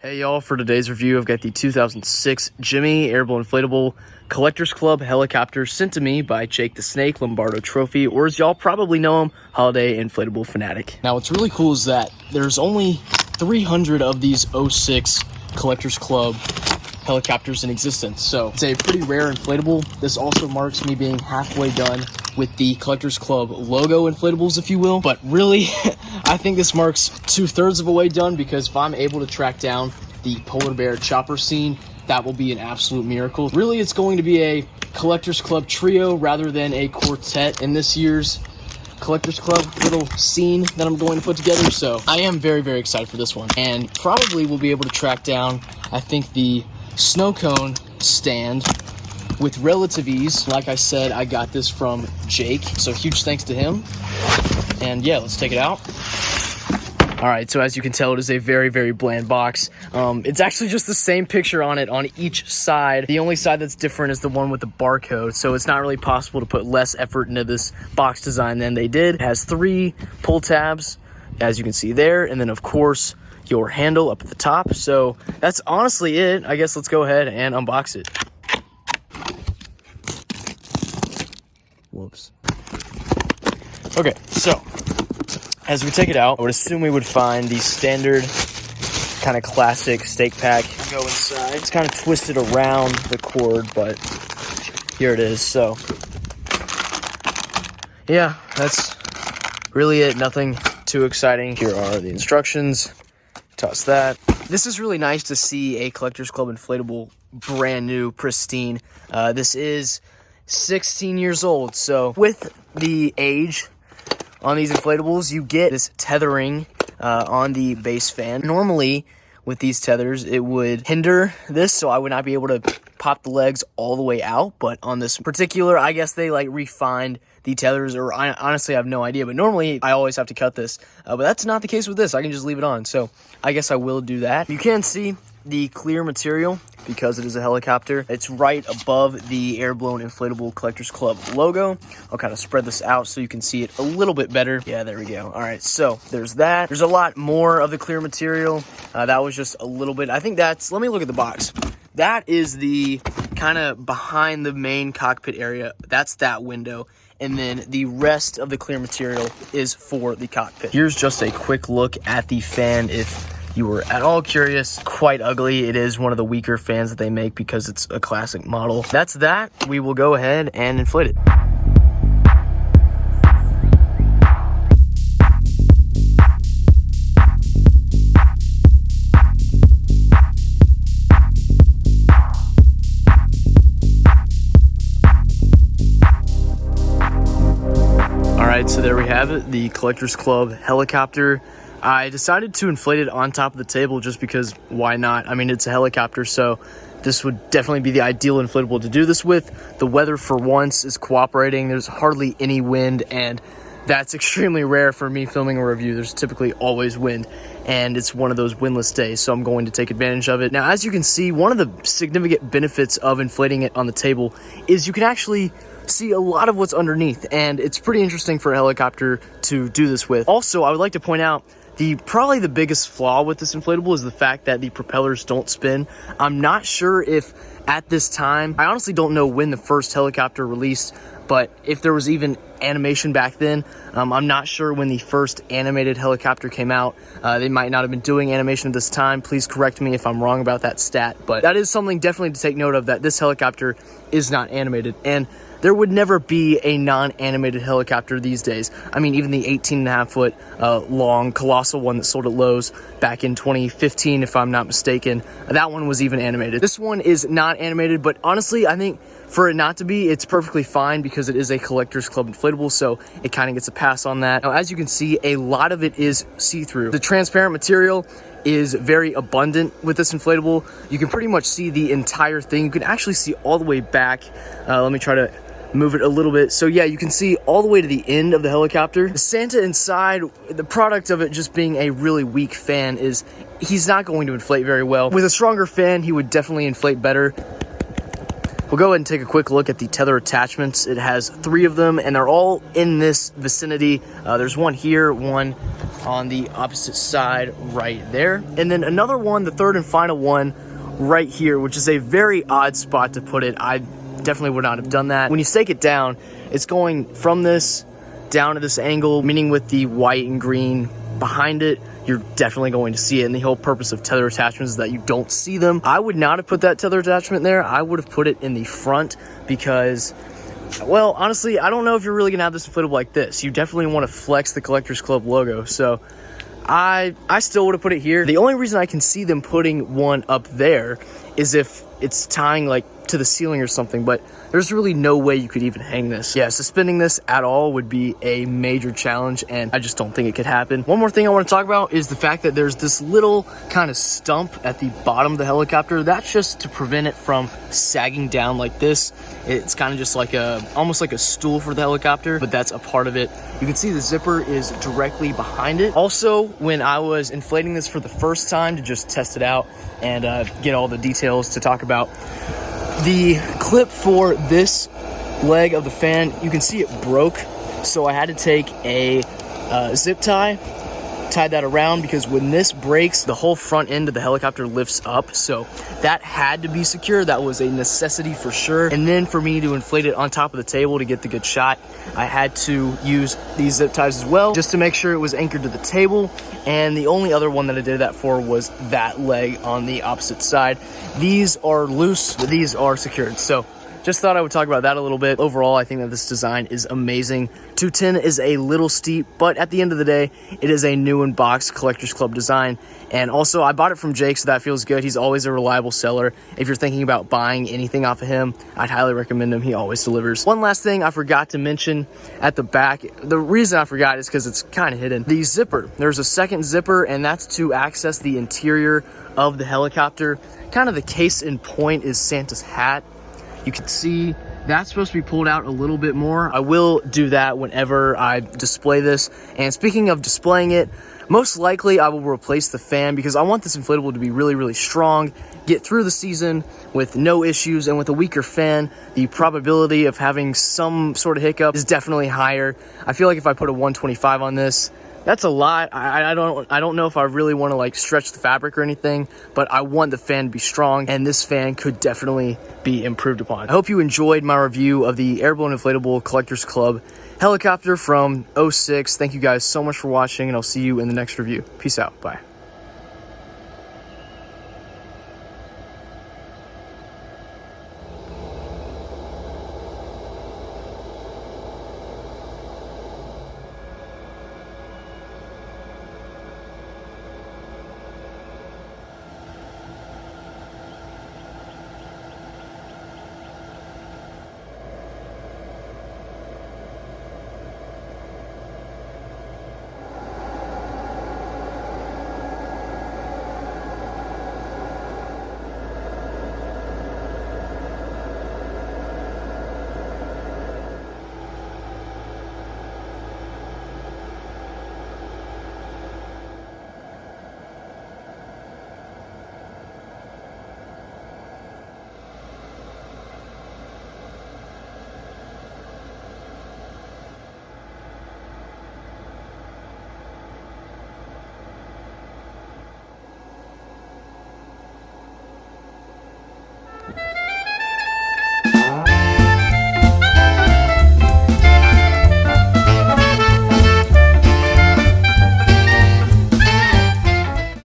Hey y'all, for today's review, I've got the 2006 Gemmy Airblown Inflatable Collectors Club helicopter sent to me by Jake the Snake Lombardo Trophy, or as y'all probably know him, Holiday Inflatable Fanatic. Now what's really cool is that there's only 300 of these 06 Collectors Club helicopters in existence, so it's a pretty rare inflatable. This also marks me being halfway done with the Collectors Club logo inflatables, if you will. But really, I think this marks 2/3 of a way done, because if I'm able to track down the polar bear chopper scene, that will be an absolute miracle. Really, it's going to be a Collectors Club trio rather than a quartet in this year's Collectors Club little scene that I'm going to put together. So I am very, very excited for this one, and probably will be able to track down, I think, the snow cone stand with relative ease. Like I said, I got this from Jake, so huge thanks to him. And yeah, let's take it out. All right, so as you can tell, it is a very, very bland box. It's actually just the same picture on it on each side. The only side that's different is the one with the barcode, so it's not really possible to put less effort into this box design than they did. It has 3 pull tabs, as you can see there, and then of course your handle up at the top. So that's honestly it. I guess let's go ahead and unbox it. Whoops. Okay, so as we take it out, I would assume we would find the standard kind of classic stake pack. Go inside. It's kind of twisted around the cord, but here it is. So yeah, that's really it. Nothing too exciting. Here are the instructions. Toss that. This is really nice to see a Collectors Club inflatable brand new, pristine. This is 16 years old, so with the age on these inflatables, you get this tethering on the base fan. Normally with these tethers, it would hinder this, so I would not be able to pop the legs all the way out. But on this particular, I guess they like refined the tethers, or I honestly have no idea, but normally I always have to cut this, but that's not the case with this. I can just leave it on, so I guess I will do that. You can see the clear material because it is a helicopter. It's right above the Airblown Inflatable Collectors Club logo. I'll kind of spread this out so you can see it a little bit better. Yeah, there we go. All right, so there's that. There's a lot more of the clear material. That was just a little bit. I think that's, let me look at the box. That is the kind of behind the main cockpit area. That's that window. And then the rest of the clear material is for the cockpit. Here's just a quick look at the fan if you were at all curious. Quite ugly. It is one of the weaker fans that they make because it's a classic model. That's that. We will go ahead and inflate it. Alright, so there we have it, the Collectors Club helicopter. I decided to inflate it on top of the table just because why not? I mean, it's a helicopter, so this would definitely be the ideal inflatable to do this with. The weather for once is cooperating. There's hardly any wind, and that's extremely rare for me filming a review. There's typically always wind, and it's one of those windless days, so I'm going to take advantage of it. Now, as you can see, one of the significant benefits of inflating it on the table is you can actually see a lot of what's underneath, and it's pretty interesting for a helicopter to do this with. Also, I would like to point out probably the biggest flaw with this inflatable is the fact that the propellers don't spin. I'm not sure if at this time, I honestly don't know when the first helicopter released, but if there was even animation back then, I'm not sure when the first animated helicopter came out. They might not have been doing animation at this time. Please correct me if I'm wrong about that stat, but that is something definitely to take note of, that this helicopter is not animated. And there would never be a non-animated helicopter these days. I mean, even the 18.5-foot long colossal one that sold at Lowe's back in 2015, if I'm not mistaken, that one was even animated. This one is not animated, but honestly, I think for it not to be, it's perfectly fine because it is a Collectors Club inflatable, so it kind of gets a pass on that. Now, as you can see, a lot of it is see-through. The transparent material is very abundant with this inflatable. You can pretty much see the entire thing. You can actually see all the way back. Let me try to move it a little bit. So yeah, you can see all the way to the end of the helicopter. The Santa inside, the product of it just being a really weak fan is he's not going to inflate very well. With a stronger fan, he would definitely inflate better. We'll go ahead and take a quick look at the tether attachments. It has 3 of them, and they're all in this vicinity. There's one here, one on the opposite side right there. And then another one, the third and final one right here, which is a very odd spot to put it. I definitely would not have done that. When you stake it down, it's going from this down to this angle, meaning with the white and green behind it, you're definitely going to see it. And the whole purpose of tether attachments is that you don't see them. I would not have put that tether attachment there. I would have put it in the front because, well, honestly, I don't know if you're really gonna have this inflatable like this. You definitely want to flex the Collectors Club logo. So I still would have put it here. The only reason I can see them putting one up there is if it's tying like to the ceiling or something, but there's really no way you could even hang this. Yeah, suspending this at all would be a major challenge, and I just don't think it could happen. One more thing I want to talk about is the fact that there's this little kind of stump at the bottom of the helicopter. That's just to prevent it from sagging down like this. It's kind of just like almost like a stool for the helicopter, but that's a part of it. You can see the zipper is directly behind it. Also, when I was inflating this for the first time to just test it out and get all the details to talk about, the clip for this leg of the fan, you can see it broke. So I had to take a zip tie, tie that around, because when this breaks, the whole front end of the helicopter lifts up. So that had to be secure. That was a necessity for sure. And then for me to inflate it on top of the table to get the good shot, I had to use these zip ties as well, just to make sure it was anchored to the table. And the only other one that I did that for was that leg on the opposite side. These are loose, but these are secured. So just thought I would talk about that a little bit. Overall, I think that this design is amazing. 210 is a little steep, but at the end of the day, it is a new in box Collectors Club design. And also, I bought it from Jake, so that feels good. He's always a reliable seller. If you're thinking about buying anything off of him, I'd highly recommend him. He always delivers. One last thing I forgot to mention at the back. The reason I forgot is because it's kind of hidden. The zipper. There's a second zipper, and that's to access the interior of the helicopter. Kind of the case in point is Santa's hat. You can see that's supposed to be pulled out a little bit more. I will do that whenever I display this. And speaking of displaying it, most likely I will replace the fan because I want this inflatable to be really, really strong, get through the season with no issues. And with a weaker fan, the probability of having some sort of hiccup is definitely higher. I feel like if I put a 125 on this, that's a lot. I don't know if I really want to like stretch the fabric or anything, but I want the fan to be strong, and this fan could definitely be improved upon. I hope you enjoyed my review of the Airblown Inflatable Collectors Club helicopter from 06. Thank you guys so much for watching, and I'll see you in the next review. Peace out. Bye.